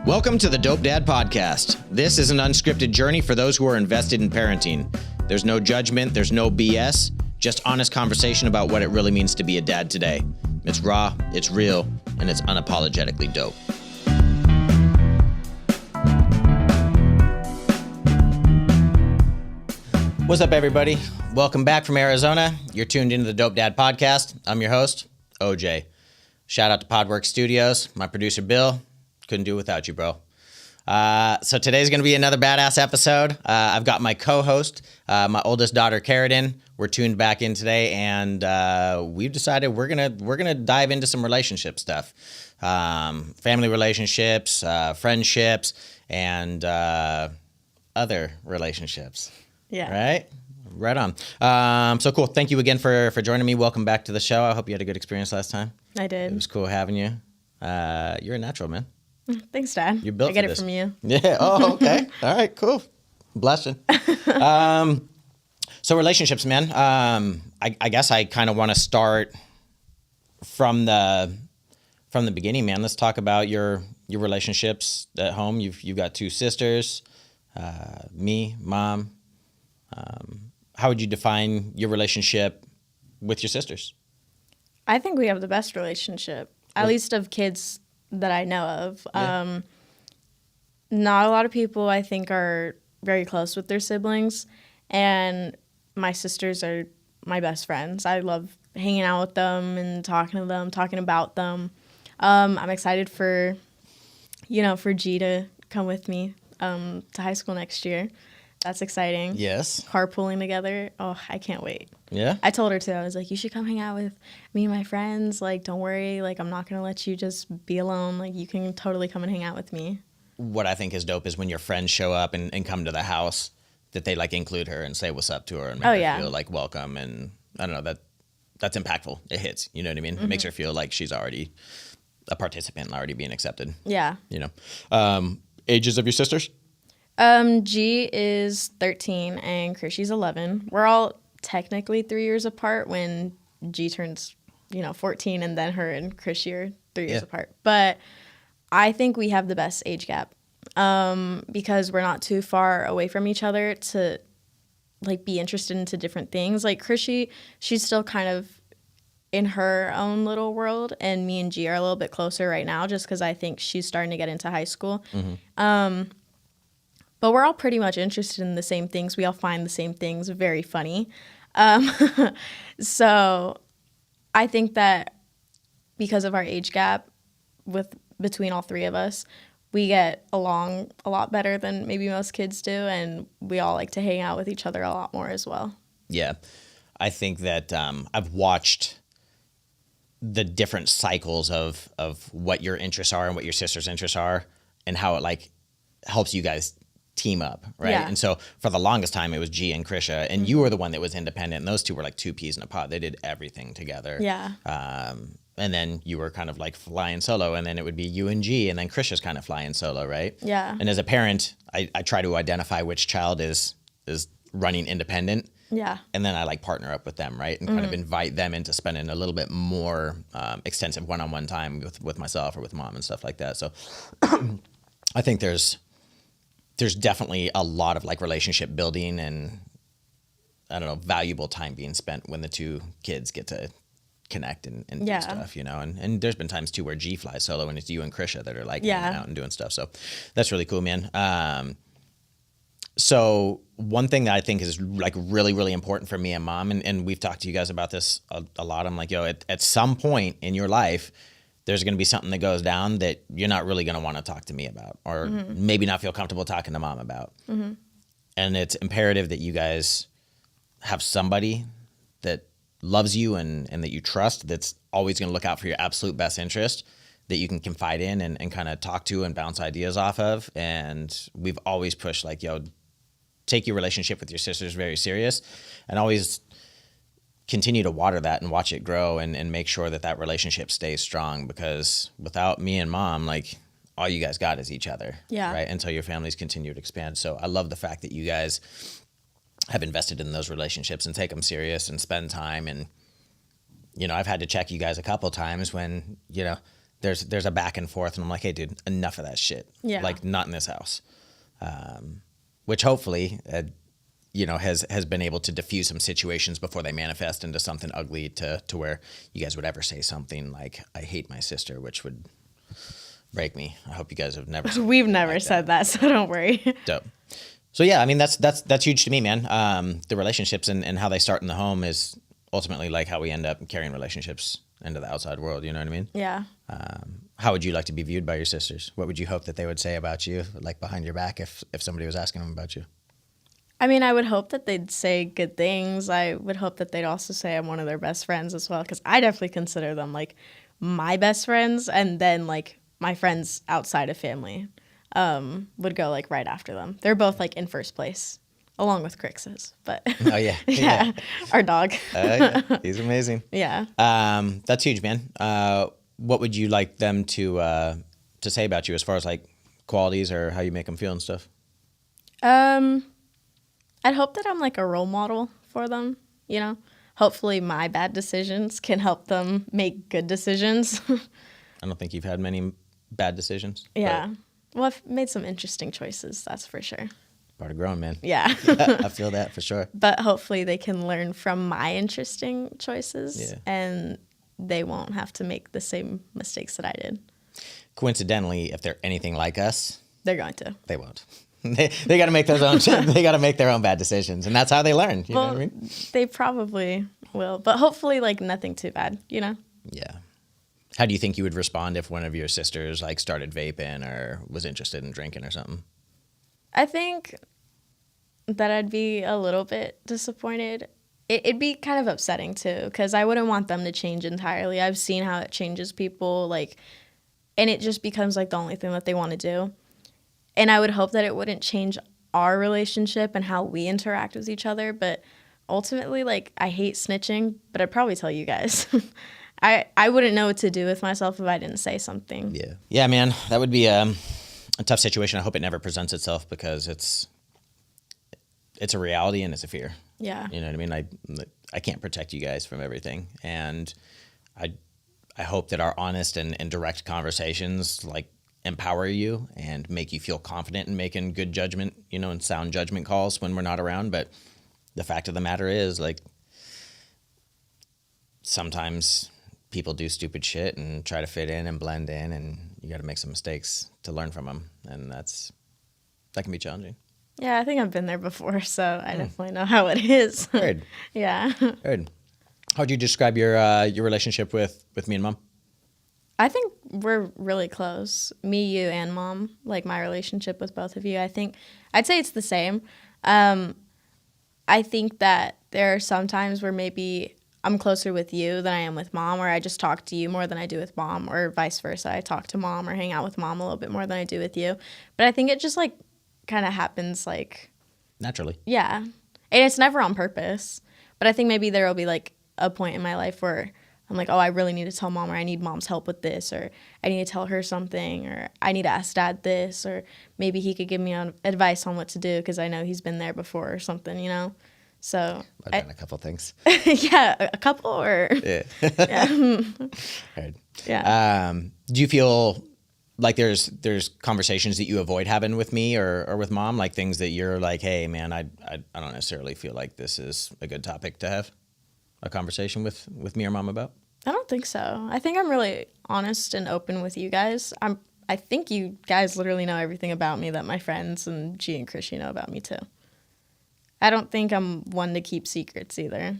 Welcome to the Dope Dad Podcast. This is an unscripted journey for those who are invested in parenting. There's no judgment, there's no BS, just honest conversation about what it really means to be a dad today. It's raw, it's real, and it's unapologetically dope. What's up, everybody? Welcome back from Arizona. You're tuned into the Dope Dad Podcast. I'm your host, OJ. Shout out to Podworks Studios, my producer, Bill. Couldn't do it without you, bro. So today's going to be another badass episode. I've got my co-host, my oldest daughter, Keridan. We're tuned back in today, and we've decided we're gonna dive into some relationship stuff, family relationships, friendships, and other relationships. Yeah. Right on. So cool. Thank you again for joining me. Welcome back to the show. I hope you had a good experience last time. I did. It was cool having you. You're a natural, man. Thanks, Dad. You're built I get for it this. from you. Yeah. Oh, okay. All right. Cool. Blessing. So relationships, man. I guess I kind of want to start from the beginning, man. Let's talk about your relationships at home. You've got two sisters, me, mom. How would you define your relationship with your sisters? I think we have the best relationship, at least of kids that I know of. Yeah. Not a lot of people, I think, are very close with their siblings, and my sisters are my best friends. I love hanging out with them and talking to them, talking about them. I'm excited for G to come with me to high school next year. That's exciting. Yes. Carpooling together. Oh, I can't wait. Yeah. I told her to. I was like, you should come hang out with me and my friends. Like, don't worry. Like, I'm not going to let you just be alone. Like, you can totally come and hang out with me. What I think is dope is when your friends show up and come to the house, that they like include her and say what's up to her and make her feel like welcome. And I don't know, that's impactful. It hits, you know what I mean? Mm-hmm. It makes her feel like she's already a participant and already being accepted. Yeah. You know, ages of your sisters? G is 13 and Krishy's 11. We're all technically 3 years apart when G turns, 14, and then her and Krishy are 3 years apart. But I think we have the best age gap because we're not too far away from each other to like be interested into different things. Like Krishy, she's still kind of in her own little world, and me and G are a little bit closer right now just because I think she's starting to get into high school. Mm-hmm. But we're all pretty much interested in the same things. We all find the same things very funny. So I think that because of our age gap between all three of us, we get along a lot better than maybe most kids do, and we all like to hang out with each other a lot more as well. Yeah. I think that I've watched the different cycles of what your interests are and what your sister's interests are and how it like helps you guys team up, right? Yeah. And so for the longest time it was G and Krisha, and you were the one that was independent, and those two were like two peas in a pod. They did everything together. Yeah. And then you were kind of like flying solo, and then it would be you and G, and then Krisha's kind of flying solo, right? Yeah. And as a parent, I try to identify which child is running independent. Yeah. And then I like partner up with them, right? And kind of invite them into spending a little bit more extensive one-on-one time with myself or with mom and stuff like that. So I think there's definitely a lot of like relationship building and I don't know, valuable time being spent when the two kids get to connect and do stuff, and there's been times too where G flies solo and it's you and Krisha that are like hanging out and doing stuff. So that's really cool, man. So one thing that I think is like really, really important for me and mom, and we've talked to you guys about this a lot. I'm like, at some point in your life, there's going to be something that goes down that you're not really going to want to talk to me about, or maybe not feel comfortable talking to mom about. Mm-hmm. And it's imperative that you guys have somebody that loves you and that you trust, that's always going to look out for your absolute best interest, that you can confide in and kind of talk to and bounce ideas off of. And we've always pushed like, take your relationship with your sisters very serious, and always continue to water that and watch it grow and make sure that relationship stays strong, because without me and mom, like all you guys got is each other. Yeah. Right. Until your families continue to expand. So I love the fact that you guys have invested in those relationships and take them serious and spend time. And, I've had to check you guys a couple of times when, there's a back and forth, and I'm like, hey, dude, enough of that shit. Yeah. Like, not in this house. Which hopefully, has been able to diffuse some situations before they manifest into something ugly to where you guys would ever say something like, I hate my sister, which would break me. I hope you guys have never said We've never said that, so don't worry. Dope. So yeah, I mean, that's huge to me, man. The relationships and how they start in the home is ultimately like how we end up carrying relationships into the outside world. You know what I mean? Yeah. How would you like to be viewed by your sisters? What would you hope that they would say about you, like behind your back, if somebody was asking them about you? I mean, I would hope that they'd say good things. I would hope that they'd also say I'm one of their best friends as well, because I definitely consider them like my best friends, and then like my friends outside of family would go like right after them. They're both like in first place, along with Crix's. But Oh yeah, yeah, our dog. Yeah. He's amazing. Yeah. That's huge, man. What would you like them to say about you as far as like qualities or how you make them feel and stuff? I'd hope that I'm like a role model for them, you know? Hopefully my bad decisions can help them make good decisions. I don't think you've had many bad decisions. Yeah. Well, I've made some interesting choices, that's for sure. Part of growing, man. Yeah. I feel that for sure. But hopefully they can learn from my interesting choices, Yeah. and they won't have to make the same mistakes that I did. Coincidentally, if they're anything like us, They're going to. they won't. They got to make they got to make their own bad decisions, and that's how they learn. You know what I mean? They probably will, but hopefully like nothing too bad, you know? Yeah. How do you think you would respond if one of your sisters like started vaping or was interested in drinking or something? I think that I'd be a little bit disappointed. It'd be kind of upsetting too, because I wouldn't want them to change entirely. I've seen how it changes people, like, and it just becomes like the only thing that they want to do. And I would hope that it wouldn't change our relationship and how we interact with each other. But ultimately, like, I hate snitching, but I'd probably tell you guys. I wouldn't know what to do with myself if I didn't say something. Yeah. Yeah, man. That would be a tough situation. I hope it never presents itself, because it's a reality and it's a fear. Yeah. You know what I mean? I can't protect you guys from everything. And I hope that our honest and direct conversations like empower you and make you feel confident in making good judgment, and sound judgment calls when we're not around. But the fact of the matter is, like, sometimes people do stupid shit and try to fit in and blend in, and you got to make some mistakes to learn from them. And that can be challenging. Yeah, I think I've been there before, so I definitely know how it is. Heard. Yeah. Heard. How would you describe your relationship with me and Mom? I think we're really close. Me, you, and Mom. Like, my relationship with both of you. I'd say it's the same. I think that there are some times where maybe I'm closer with you than I am with Mom, or I just talk to you more than I do with Mom, or vice versa. I talk to Mom or hang out with Mom a little bit more than I do with you. But I think it just, like, kind of happens, like... Naturally. Yeah. And it's never on purpose. But I think maybe there will be, like, a point in my life where I'm like, oh, I really need to tell Mom, or I need Mom's help with this, or I need to tell her something, or I need to ask Dad this, or maybe he could give me advice on what to do because I know he's been there before or something, you know? So I've done a couple things. Yeah, a couple or... Yeah. Yeah. Right. Yeah. Do you feel like there's conversations that you avoid having with me or with Mom, like things that you're like, hey, man, I don't necessarily feel like this is a good topic to have a conversation with me or Mom about? I don't think so. I think I'm really honest and open with you guys. I think you guys literally know everything about me that my friends and G and Chrissy know about me too. I don't think I'm one to keep secrets either.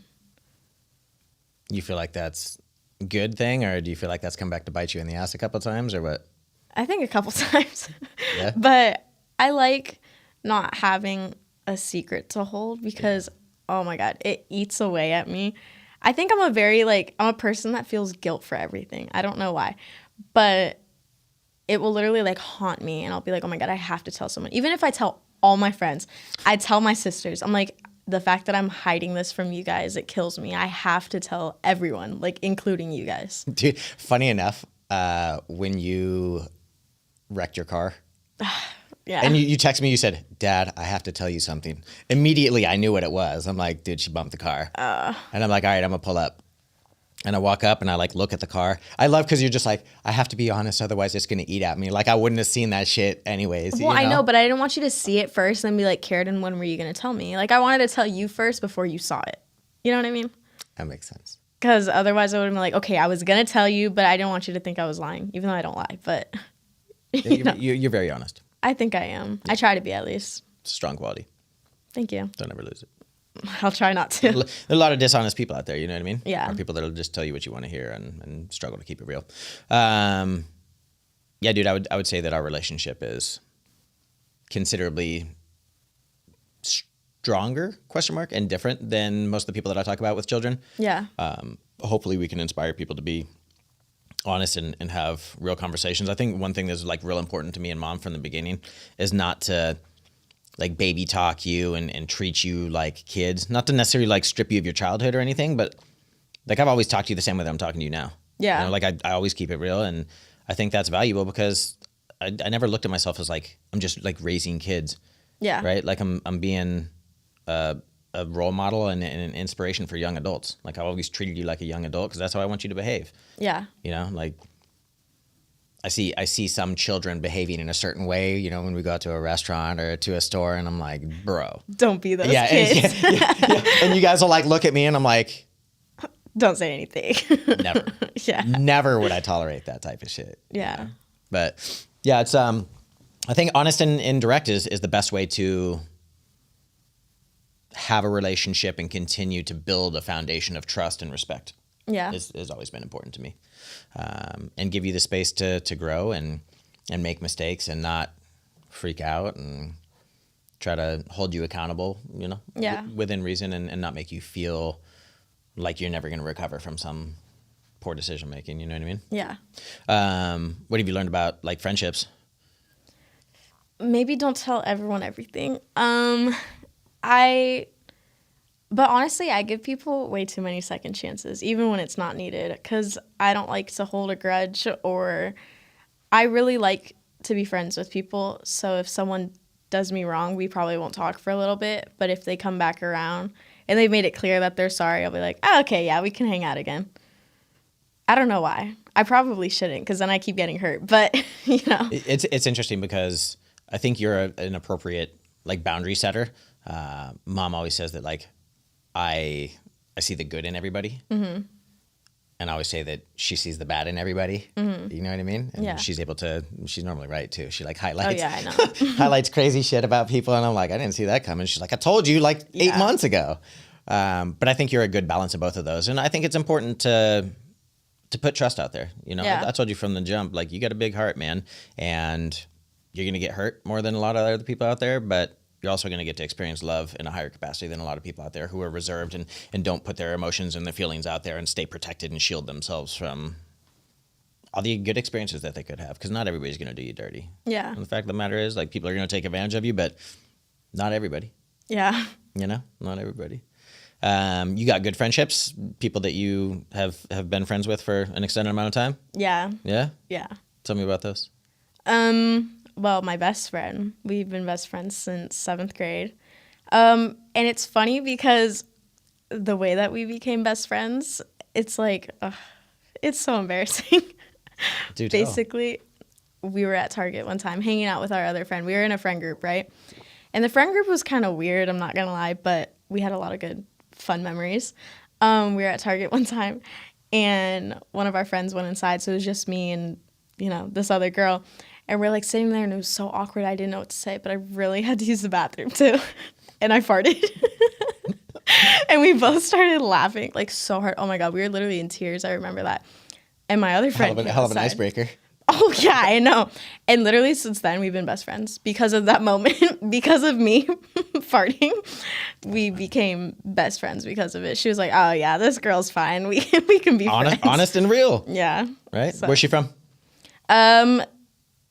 You feel like that's a good thing, or do you feel like that's come back to bite you in the ass a couple of times, or what? I think a couple times. Yeah. But I like not having a secret to hold because, oh my God, it eats away at me. I think I'm a person that feels guilt for everything. I don't know why. But it will literally like haunt me, and I'll be like, oh my God, I have to tell someone. Even if I tell all my friends, I tell my sisters, I'm like, the fact that I'm hiding this from you guys, it kills me. I have to tell everyone, like including you guys. Dude, funny enough, when you wrecked your car, Yeah. and you text me, you said, Dad, I have to tell you something. Immediately, I knew what it was. I'm like, dude, she bumped the car. And I'm like, all right, I'm going to pull up. And I walk up and I like look at the car. I love because you're just like, I have to be honest, otherwise it's gonna eat at me. Like I wouldn't have seen that shit anyways. Well, I know, but I didn't want you to see it first and be like, Keridan, when were you gonna tell me? Like I wanted to tell you first before you saw it. You know what I mean? That makes sense. Because otherwise I would have been like, okay, I was gonna tell you, but I didn't want you to think I was lying, even though I don't lie. But You're very honest. I think I am. I try to be at least. It's a strong quality. Thank you. Don't ever lose it. I'll try not to. There are a lot of dishonest people out there, you know what I mean? Yeah. Or people that'll just tell you what you want to hear and struggle to keep it real. Yeah, dude, I would say that our relationship is considerably stronger, and different than most of the people that I talk about with children. Yeah. Hopefully we can inspire people to be honest and have real conversations. I think one thing that's like real important to me and Mom from the beginning is not to like baby talk you and treat you like kids, not to necessarily like strip you of your childhood or anything, but like I've always talked to you the same way that I'm talking to you now. Yeah. You know, like I always keep it real, and I think that's valuable because I never looked at myself as like I'm just like raising kids. Yeah. Right. Like I'm being a role model and an inspiration for young adults. Like I've always treated you like a young adult because that's how I want you to behave. Yeah. You know, like I see some children behaving in a certain way, you know, when we go out to a restaurant or to a store, and I'm like, bro. Don't be those kids. Yeah. And you guys will like look at me and I'm like, don't say anything. Never. Yeah. Never would I tolerate that type of shit. Yeah. You know? But yeah, it's I think honest and direct is the best way to have a relationship and continue to build a foundation of trust and respect. Yeah. Has always been important to me. And give you the space to grow and make mistakes and not freak out and try to hold you accountable, you know, Yeah. within reason and not make you feel like you're never going to recover from some poor decision making. You know what I mean? Yeah. What have you learned about like friendships? Maybe don't tell everyone everything. But honestly, I give people way too many second chances, even when it's not needed, because I don't like to hold a grudge, or I really like to be friends with people. So if someone does me wrong, we probably won't talk for a little bit. But if they come back around and they've made it clear that they're sorry, I'll be like, oh, okay, yeah, we can hang out again. I don't know why. I probably shouldn't, because then I keep getting hurt. But, you know. It's interesting because I think you're an appropriate like boundary setter. Mom always says that like, I see the good in everybody. Mm-hmm. And I always say that she sees the bad in everybody. Mm-hmm. You know what I mean? And yeah. she's normally right too. She like highlights, oh, yeah, I know. highlights crazy shit about people. And I'm like, I didn't see that coming. She's like, I told you like 8 months ago. But I think you're a good balance of both of those. And I think it's important to put trust out there. You know, I told you from the jump, like you got a big heart, man, and you're going to get hurt more than a lot of other people out there. But you're also going to get to experience love in a higher capacity than a lot of people out there who are reserved and don't put their emotions and their feelings out there and stay protected and shield themselves from all the good experiences that they could have. Because not everybody's going to do you dirty. Yeah. And the fact of the matter is, like, people are going to take advantage of you, but not everybody. Yeah. You know, not everybody. You got good friendships, people that you have been friends with for an extended amount of time? Yeah. Yeah? Yeah. Tell me about those. Well, my best friend. We've been best friends since 7th grade. And it's funny because the way that we became best friends, it's like, it's so embarrassing. Do tell. Basically, we were at Target one time hanging out with our other friend. We were in a friend group, right? And the friend group was kind of weird, I'm not going to lie, but we had a lot of good, fun memories. We were at Target one time, and one of our friends went inside, so it was just me and, you know, this other girl. And we're like sitting there and it was so awkward. I didn't know what to say, but I really had to use the bathroom too. And I farted. And we both started laughing like so hard. Oh my God, we were literally in tears. I remember that. And my other friend Hell of an icebreaker. Oh yeah, I know. And literally since then we've been best friends because of that moment. Because of me farting, we became best friends because of it. She was like, oh yeah, this girl's fine. We can be friends. Honest and real. Yeah. Right? So. Where's she from?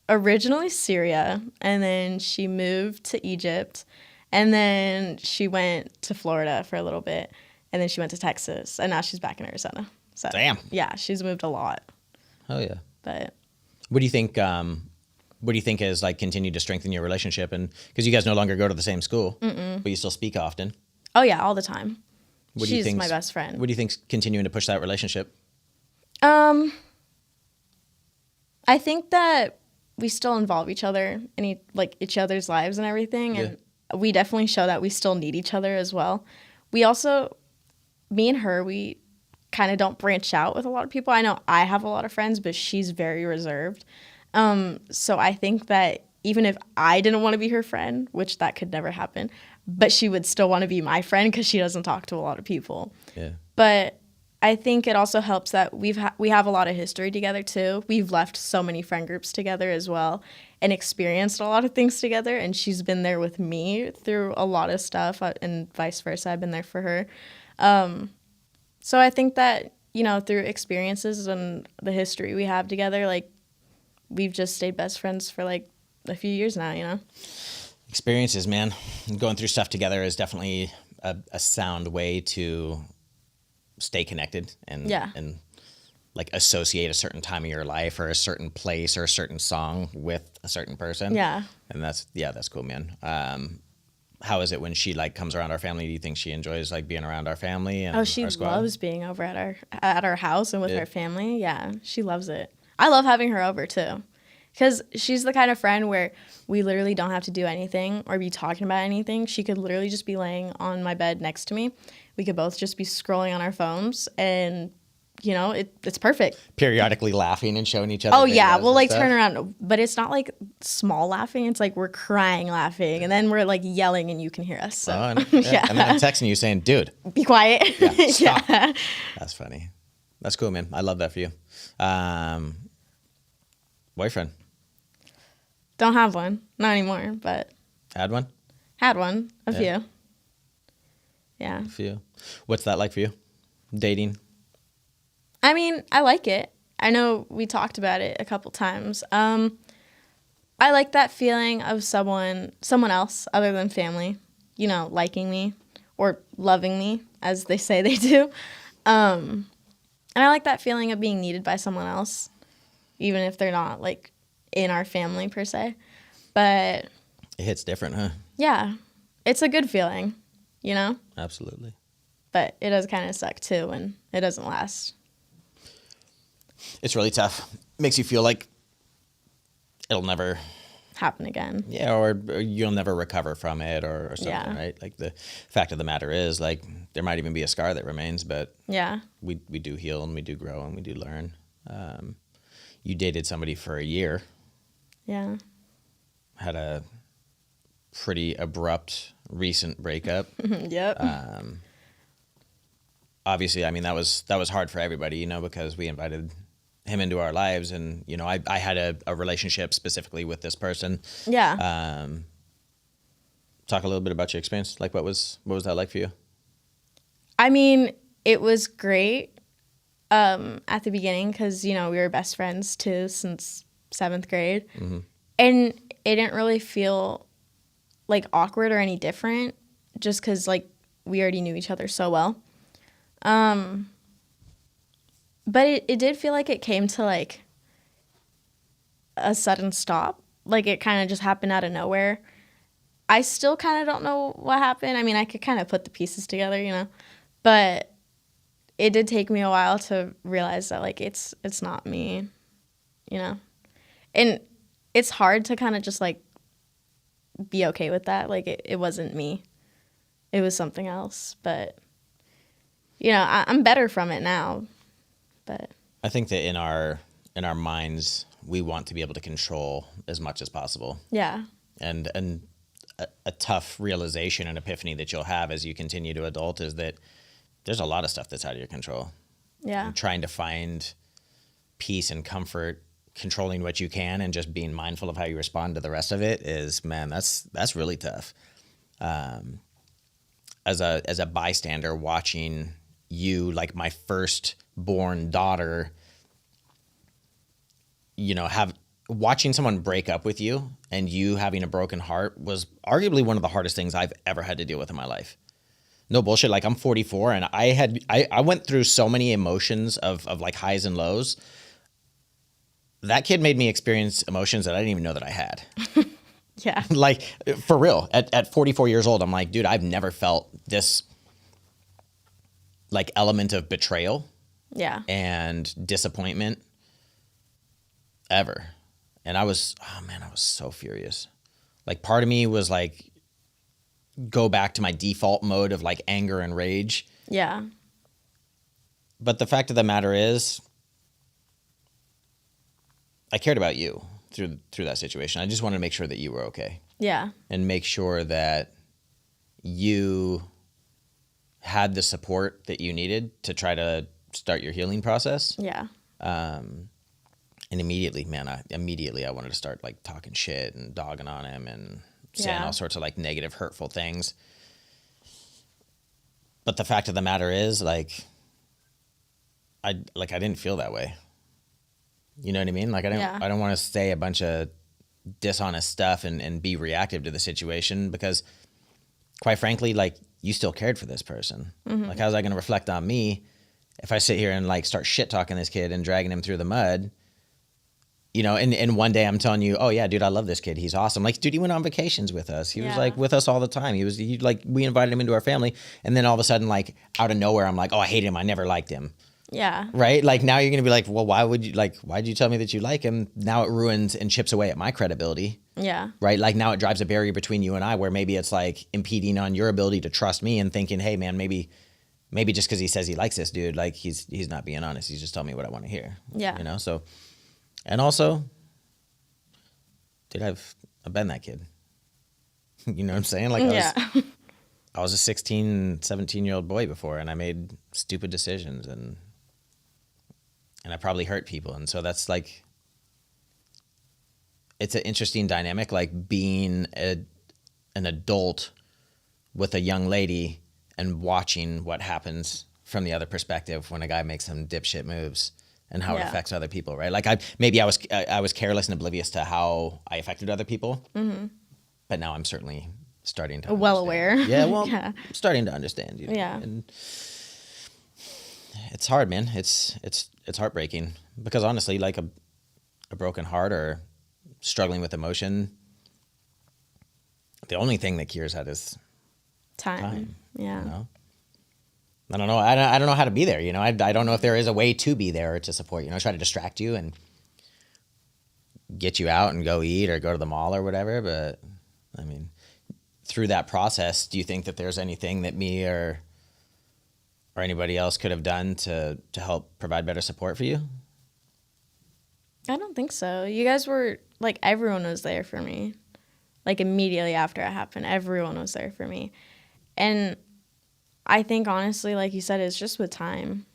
Originally Syria, and then she moved to Egypt, and then she went to Florida for a little bit, and then she went to Texas, and now she's back in Arizona. So Damn. yeah, she's moved a lot. Oh yeah. But what do you think? What do you think has like continued to strengthen your relationship? And because you guys no longer go to the same school, but you still speak often. oh yeah, all the time. What do you She's think's- my best friend. What do you think's continuing to push that relationship? Um, I think that we still involve each other in each other's lives and everything, and we definitely show that we still need each other as well. We also, me and her, we kind of don't branch out with a lot of people. I know I have a lot of friends, but she's very reserved. So I think that even if I didn't want to be her friend, which that could never happen, but she would still want to be my friend because she doesn't talk to a lot of people. Yeah. But I think it also helps that we have a lot of history together too. We've left so many friend groups together as well and experienced a lot of things together. And she's been there with me through a lot of stuff, and vice versa. I've been there for her. So I think that, through experiences and the history we have together, like, we've just stayed best friends for like a few years now. Experiences, man. Going through stuff together is definitely a sound way to stay connected and like associate a certain time of your life or a certain place or a certain song with a certain person. Yeah. And that's cool, man. How is it when she like comes around our family? Do you think she enjoys like being around our family? And she our squad? loves being over at our house and with her family. Yeah, she loves it. I love having her over too, because she's the kind of friend where we literally don't have to do anything or be talking about anything. She could literally just be laying on my bed next to me. We could both just be scrolling on our phones, and it's perfect. Periodically laughing and showing each other. Oh yeah, we'll like stuff. turn around, but it's not like small laughing. It's like we're crying laughing, and then we're like yelling, and you can hear us. So. Yeah. And then I'm texting you saying, "Dude, be quiet." Yeah, stop. Yeah. That's funny. That's cool, man. I love that for you. Boyfriend? Don't have one, not anymore. But had one. Had one. A few. Yeah. A few. What's that like for you? Dating? I mean, I like it. I know we talked about it a couple times. I like that feeling of someone else other than family, liking me or loving me, as they say they do. And I like that feeling of being needed by someone else, even if they're not like in our family per se. But it hits different, huh? Yeah. It's a good feeling, Absolutely. But it does kind of suck too when it doesn't last. It's really tough. Makes you feel like it'll never happen again. Yeah, or you'll never recover from it or something, right? Like the fact of the matter is, like, there might even be a scar that remains, but we do heal and we do grow and we do learn. You dated somebody for a year. Yeah. Had a pretty abrupt recent breakup. Yep. Obviously, I mean, that was hard for everybody, because we invited him into our lives, and I had a relationship specifically with this person. Yeah. Talk a little bit about your experience. Like, what was that like for you? I mean, it was great at the beginning because we were best friends too since 7th grade, and it didn't really feel like awkward or any different, just because like we already knew each other so well. But it did feel like it came to like a sudden stop. Like it kind of just happened out of nowhere. I still kind of don't know what happened. I mean, I could kind of put the pieces together, but it did take me a while to realize that like it's not me, and it's hard to kind of just like be okay with that. Like it wasn't me. It was something else, but I'm better from it now. But I think that in our minds, we want to be able to control as much as possible. Yeah. And a tough realization and epiphany that you'll have as you continue to adult is that there's a lot of stuff that's out of your control. Yeah. And trying to find peace and comfort, controlling what you can, and just being mindful of how you respond to the rest of it is, man, that's really tough. As a bystander watching you, like my firstborn daughter, watching someone break up with you and you having a broken heart was arguably one of the hardest things I've ever had to deal with in my life. No bullshit. Like, I'm 44 and I went through so many emotions of like highs and lows. That kid made me experience emotions that I didn't even know that I had. Yeah. Like, for real, at 44 years old, I'm like, dude, I've never felt this like element of betrayal Yeah. and disappointment ever. And I was so furious. Like, part of me was like, go back to my default mode of like anger and rage. Yeah. But the fact of the matter is, I cared about you through that situation. I just wanted to make sure that you were okay. Yeah. And make sure that you had the support that you needed to try to start your healing process. Yeah. And immediately, man, I wanted to start like talking shit and dogging on him and saying all sorts of like negative, hurtful things. But the fact of the matter is, like, I didn't feel that way. You know what I mean? Like, I don't want to say a bunch of dishonest stuff and be reactive to the situation, because quite frankly, like, you still cared for this person. Mm-hmm. Like, how's that going to reflect on me if I sit here and like start shit talking this kid and dragging him through the mud? You know, and one day I'm telling you, oh yeah, dude, I love this kid. He's awesome. Like, dude, he went on vacations with us. He was like with us all the time. He like, we invited him into our family. And then all of a sudden, like, out of nowhere, I'm like, oh, I hate him. I never liked him. Yeah. Right? Like, now you're going to be like, well, why'd you tell me that you like him? Now it ruins and chips away at my credibility. Yeah. Right? Like, now it drives a barrier between you and I, where maybe it's like impeding on your ability to trust me and thinking, hey man, maybe just because he says he likes this dude, like, he's not being honest. He's just telling me what I want to hear. Yeah. You know? So, and also, dude, I've been that kid. You know what I'm saying? Like, I was a 16, 17-year-old boy before, and I made stupid decisions, and I probably hurt people. And so that's like, it's an interesting dynamic, like being an adult with a young lady and watching what happens from the other perspective when a guy makes some dipshit moves and how it affects other people, right? Like, I was careless and oblivious to how I affected other people, but now I'm certainly starting to well understand. aware. Yeah, well, starting to understand. You know? Yeah. And it's hard, man. It's heartbreaking, because honestly, like, a broken heart or struggling with emotion, the only thing that cures that is time. Yeah. You know? I don't know. I don't know how to be there. You know, I don't know if there is a way to be there or to support. You know, try to distract you and get you out and go eat or go to the mall or whatever. But I mean, through that process, do you think that there's anything that me or anybody else could have done to help provide better support for you? I don't think so. You guys were, like, everyone was there for me. Like, immediately after it happened, everyone was there for me. And I think, honestly, like you said, it's just with time.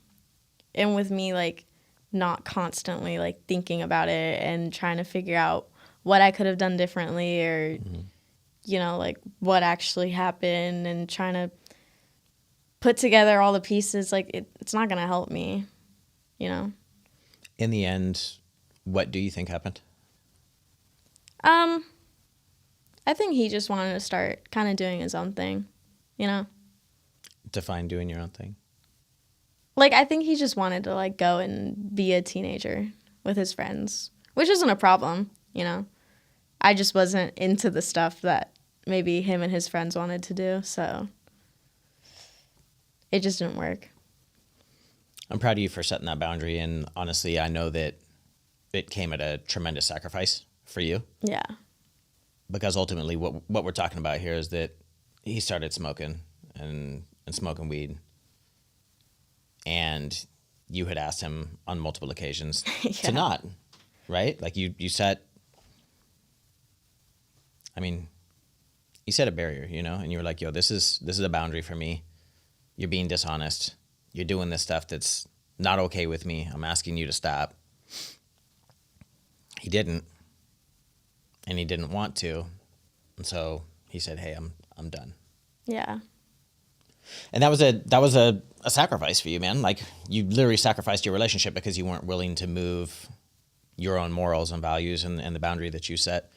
And with me, like, not constantly, like, thinking about it and trying to figure out what I could have done differently, or, you know, like, what actually happened, and trying to put together all the pieces. Like, it's not going to help me, you know? In the end, what do you think happened? I think he just wanted to start kind of doing his own thing, you know? Define doing your own thing. Like, I think he just wanted to, like, go and be a teenager with his friends, which isn't a problem, you know? I just wasn't into the stuff that maybe him and his friends wanted to do, so it just didn't work. I'm proud of you for setting that boundary, and honestly, I know that it came at a tremendous sacrifice for you. Yeah. Because ultimately, what we're talking about here is that he started smoking and smoking weed, and you had asked him on multiple occasions to not, right? Like, you set, I mean, you set a barrier, you know, and you were like, yo, this is a boundary for me. You're being dishonest. You're doing this stuff that's not okay with me. I'm asking you to stop. He didn't, and he didn't want to, and so he said, hey, I'm done. Yeah. And that was a sacrifice for you, man. Like, you literally sacrificed your relationship because you weren't willing to move your own morals and values and the boundary that you set.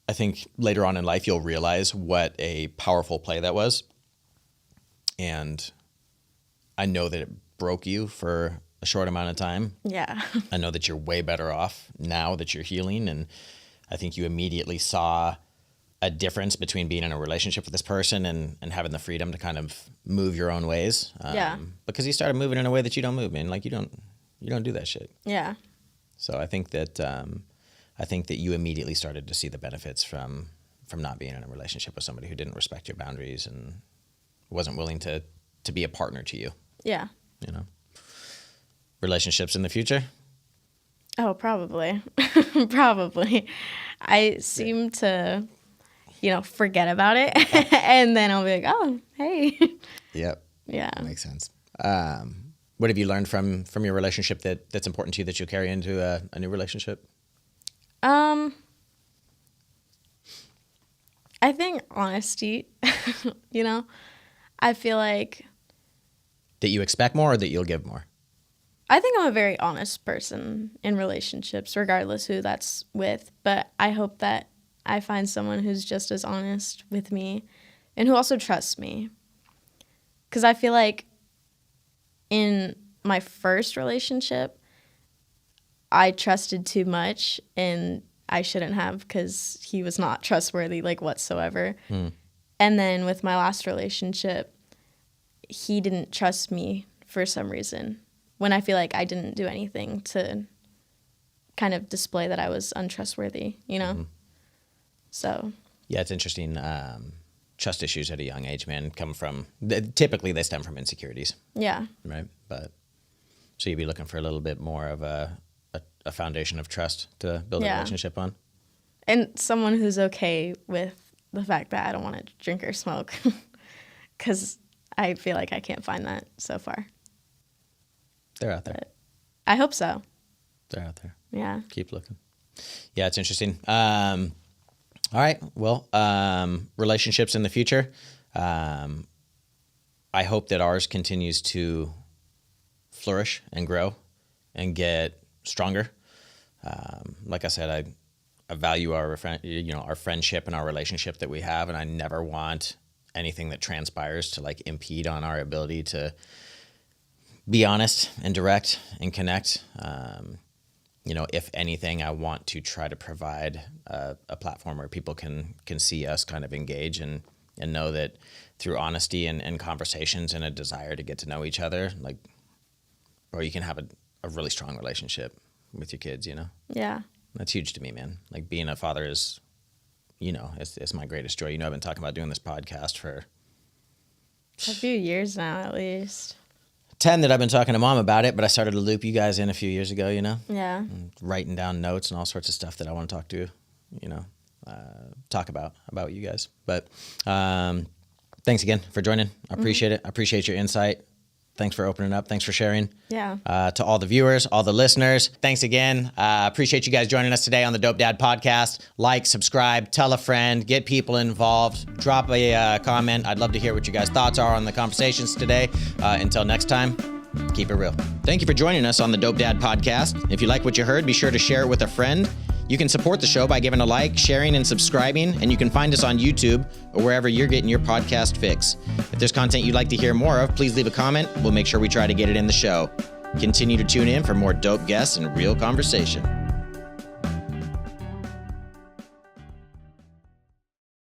I think later on in life, you'll realize what a powerful play that was. And I know that it broke you for a short amount of time. Yeah. I know that you're way better off now that you're healing. And I think you immediately saw a difference between being in a relationship with this person and having the freedom to kind of move your own ways. Because you started moving in a way that you don't move, man. Like you don't do that shit. Yeah. So I think that you immediately started to see the benefits from not being in a relationship with somebody who didn't respect your boundaries and wasn't willing to be a partner to you. Yeah. You know, relationships in the future. Oh, probably. Probably. I seem to, forget about it. And then I'll be like, oh, hey. Yep. Yeah. That makes sense. What have you learned from your relationship that's important to you that you'll carry into a new relationship? I think honesty, I feel like. That you expect more or that you'll give more? I think I'm a very honest person in relationships, regardless who that's with. But I hope that I find someone who's just as honest with me and who also trusts me. Because I feel like in my first relationship, I trusted too much and I shouldn't have because he was not trustworthy, like, whatsoever. And then with my last relationship, he didn't trust me for some reason when I feel like I didn't do anything to kind of display that I was untrustworthy, So. Yeah, it's interesting. Trust issues at a young age, man, typically they stem from insecurities. Yeah. Right? But so you'd be looking for a little bit more of a foundation of trust to build a relationship on? And someone who's okay with the fact that I don't want to drink or smoke because I feel like I can't find that so far. They're out there. But I hope so. They're out there. Yeah. Keep looking. Yeah, it's interesting. All right. Well, relationships in the future. I hope that ours continues to flourish and grow and get stronger. Like I said, I value our friendship and our relationship that we have, and I never want anything that transpires to like impede on our ability to be honest and direct and connect. If anything, I want to try to provide a platform where people can see us kind of engage and know that through honesty and conversations and a desire to get to know each other, like, or you can have a really strong relationship with your kids, Yeah. That's huge to me, man. Like being a father is, it's my greatest joy. I've been talking about doing this podcast for a few years now, at least. 10 that I've been talking to Mom about it, but I started to loop you guys in a few years ago, Yeah. And writing down notes and all sorts of stuff that I want to talk to, talk about you guys. But thanks again for joining. I appreciate it. I appreciate your insight. Thanks for opening up. Thanks for sharing. Yeah. To all the viewers, all the listeners, thanks again. Appreciate you guys joining us today on the Dope Dad Podcast. Like, subscribe, tell a friend, get people involved, drop a comment. I'd love to hear what you guys' thoughts are on the conversations today. Until next time, keep it real. Thank you for joining us on the Dope Dad Podcast. If you like what you heard, be sure to share it with a friend. You can support the show by giving a like, sharing, and subscribing, and you can find us on YouTube or wherever you're getting your podcast fix. If there's content you'd like to hear more of, please leave a comment. We'll make sure we try to get it in the show. Continue to tune in for more dope guests and real conversation.